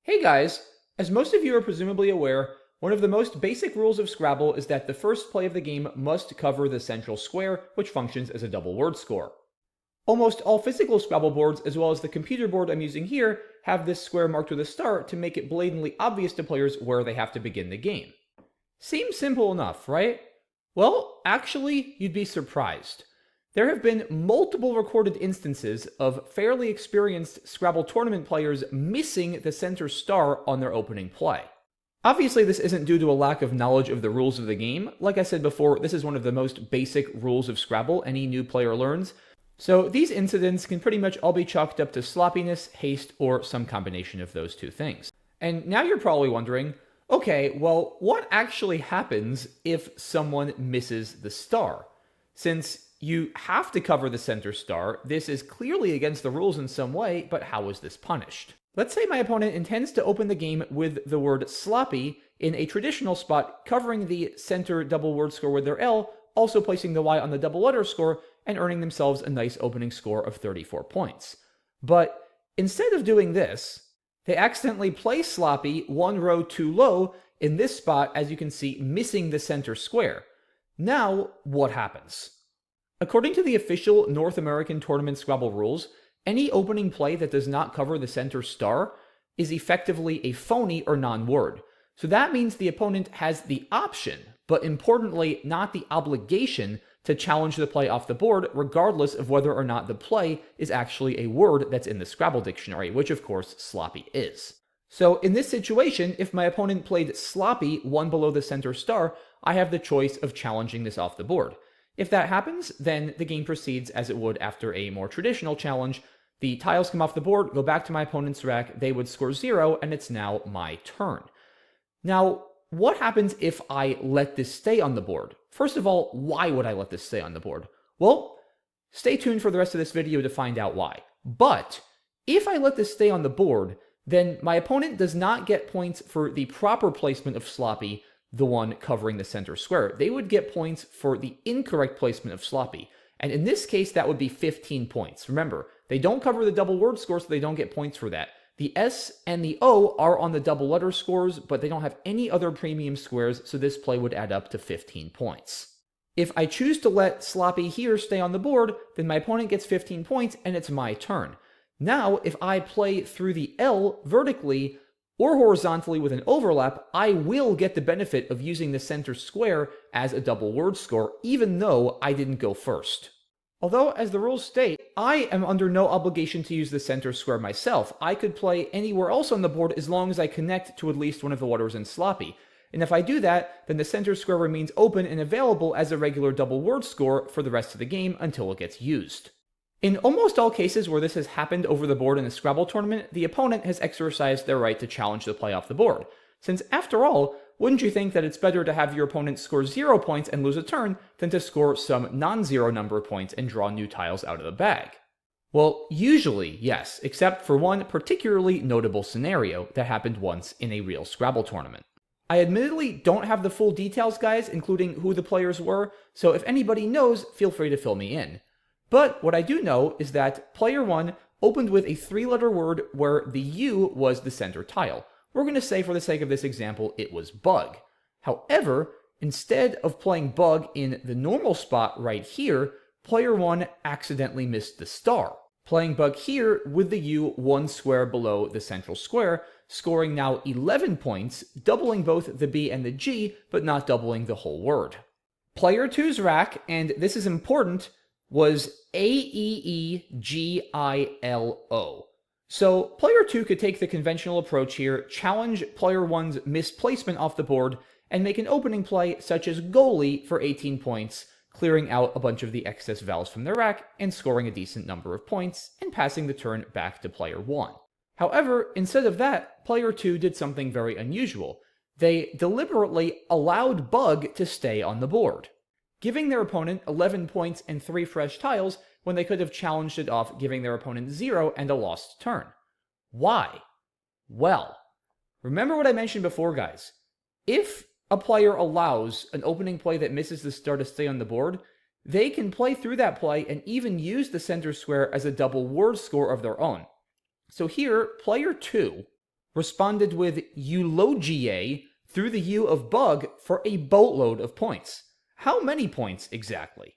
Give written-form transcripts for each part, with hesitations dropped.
Hey guys! As most of you are presumably aware, one of the most basic rules of Scrabble is that the first play of the game must cover the central square, which functions as a double word score. Almost all physical Scrabble boards, as well as the computer board I'm using here, have this square marked with a star to make it blatantly obvious to players where they have to begin the game. Seems simple enough, right? Well, actually, you'd be surprised. There have been multiple recorded instances of fairly experienced Scrabble tournament players missing the center star on their opening play. Obviously, this isn't due to a lack of knowledge of the rules of the game. Like I said before, this is one of the most basic rules of Scrabble any new player learns. So these incidents can pretty much all be chalked up to sloppiness, haste, or some combination of those two things. And now you're probably wondering, okay, well, what actually happens if someone misses the star? Since you have to cover the center star, this is clearly against the rules in some way, but how is this punished? Let's say my opponent intends to open the game with the word sloppy in a traditional spot, covering the center double word score with their L, also placing the Y on the double letter score, and earning themselves a nice opening score of 34 points. But instead of doing this, they accidentally play sloppy one row too low in this spot, as you can see, missing the center square. Now, what happens? According to the official North American Tournament Scrabble rules, any opening play that does not cover the center star is effectively a phony or non-word. So that means the opponent has the option, but importantly, not the obligation, to challenge the play off the board, regardless of whether or not the play is actually a word that's in the Scrabble dictionary, which of course sloppy is. So in this situation, if my opponent played sloppy one below the center star, I have the choice of challenging this off the board. If that happens, then the game proceeds as it would after a more traditional challenge. The tiles come off the board, go back to my opponent's rack, they would score 0, and it's now my turn. Now, what happens if I let this stay on the board? First of all, why would I let this stay on the board? Well, stay tuned for the rest of this video to find out why. But if I let this stay on the board, then my opponent does not get points for the proper placement of sloppy, the one covering the center square. They would get points for the incorrect placement of sloppy. And in this case, that would be 15 points. Remember, they don't cover the double word score, so they don't get points for that. The S and the O are on the double letter scores, but they don't have any other premium squares, so this play would add up to 15 points. If I choose to let sloppy here stay on the board, then my opponent gets 15 points, and it's my turn. Now, if I play through the L vertically or horizontally with an overlap, I will get the benefit of using the center square as a double word score, even though I didn't go first. Although, as the rules state, I am under no obligation to use the center square myself. I could play anywhere else on the board as long as I connect to at least one of the letters in sloppy. And if I do that, then the center square remains open and available as a regular double word score for the rest of the game until it gets used. In almost all cases where this has happened over the board in a Scrabble tournament, the opponent has exercised their right to challenge the play off the board. Since, after all, wouldn't you think that it's better to have your opponent score 0 points and lose a turn than to score some non-zero number of points and draw new tiles out of the bag? Well, usually, yes, except for one particularly notable scenario that happened once in a real Scrabble tournament. I admittedly don't have the full details, guys, including who the players were, so if anybody knows, feel free to fill me in. But what I do know is that player 1 opened with a 3-letter word where the U was the center tile. We're going to say, for the sake of this example, it was bug. However, instead of playing bug in the normal spot right here, player 1 accidentally missed the star, playing bug here with the U one square below the central square, scoring now 11 points, doubling both the B and the G, but not doubling the whole word. Player 2's rack, and this is important, was AEEGILO. So player 2 could take the conventional approach here, challenge player 1's misplacement off the board, and make an opening play such as goalie for 18 points, clearing out a bunch of the excess vowels from their rack and scoring a decent number of points, and passing the turn back to player 1. However, instead of that, player 2 did something very unusual. They deliberately allowed bug to stay on the board, giving their opponent 11 points and 3 fresh tiles when they could have challenged it off, giving their opponent 0 and a lost turn. Why? Well, remember what I mentioned before, guys. If a player allows an opening play that misses the star to stay on the board, they can play through that play and even use the center square as a double word score of their own. So here, player 2 responded with eulogiae through the U of bug for a boatload of points. How many points exactly?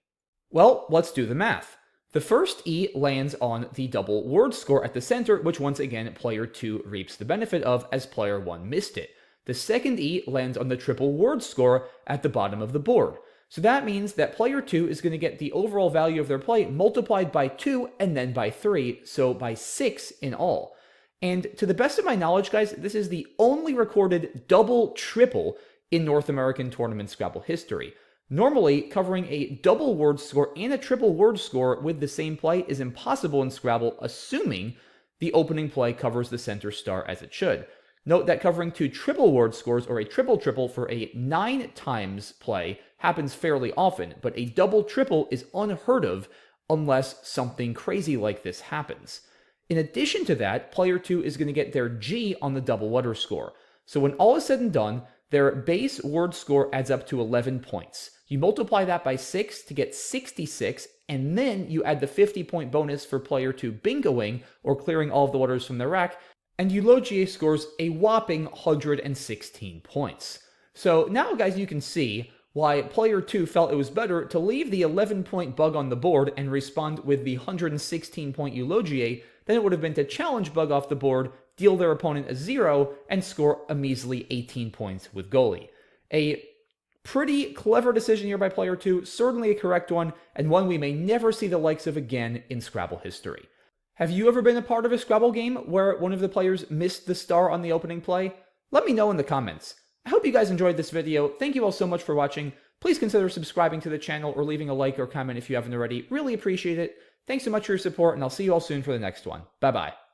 Well, let's do the math. The first E lands on the double word score at the center, which once again player 2 reaps the benefit of as player 1 missed it. The second E lands on the triple word score at the bottom of the board. So that means that player 2 is going to get the overall value of their play multiplied by 2 and then by 3, so by 6 in all. And to the best of my knowledge, guys, this is the only recorded double-triple in North American tournament Scrabble history. Normally, covering a double word score and a triple word score with the same play is impossible in Scrabble, assuming the opening play covers the center star as it should. Note that covering two triple word scores or a triple-triple for a 9 times play happens fairly often, but a double-triple is unheard of unless something crazy like this happens. In addition to that, player 2 is going to get their G on the double letter score. So when all is said and done, their base word score adds up to 11 points. You multiply that by 6 to get 66, and then you add the 50-point bonus for player 2 bingoing, or clearing all of the letters from their rack, and eulogiae scores a whopping 116 points. So now, guys, you can see why player 2 felt it was better to leave the 11-point bug on the board and respond with the 116-point eulogiae than it would have been to challenge bug off the board, deal their opponent a 0, and score a measly 18 points with goalie. A pretty clever decision here by player 2, certainly a correct one, and one we may never see the likes of again in Scrabble history. Have you ever been a part of a Scrabble game where one of the players missed the star on the opening play? Let me know in the comments. I hope you guys enjoyed this video. Thank you all so much for watching. Please consider subscribing to the channel or leaving a like or comment if you haven't already. Really appreciate it. Thanks so much for your support, and I'll see you all soon for the next one. Bye-bye.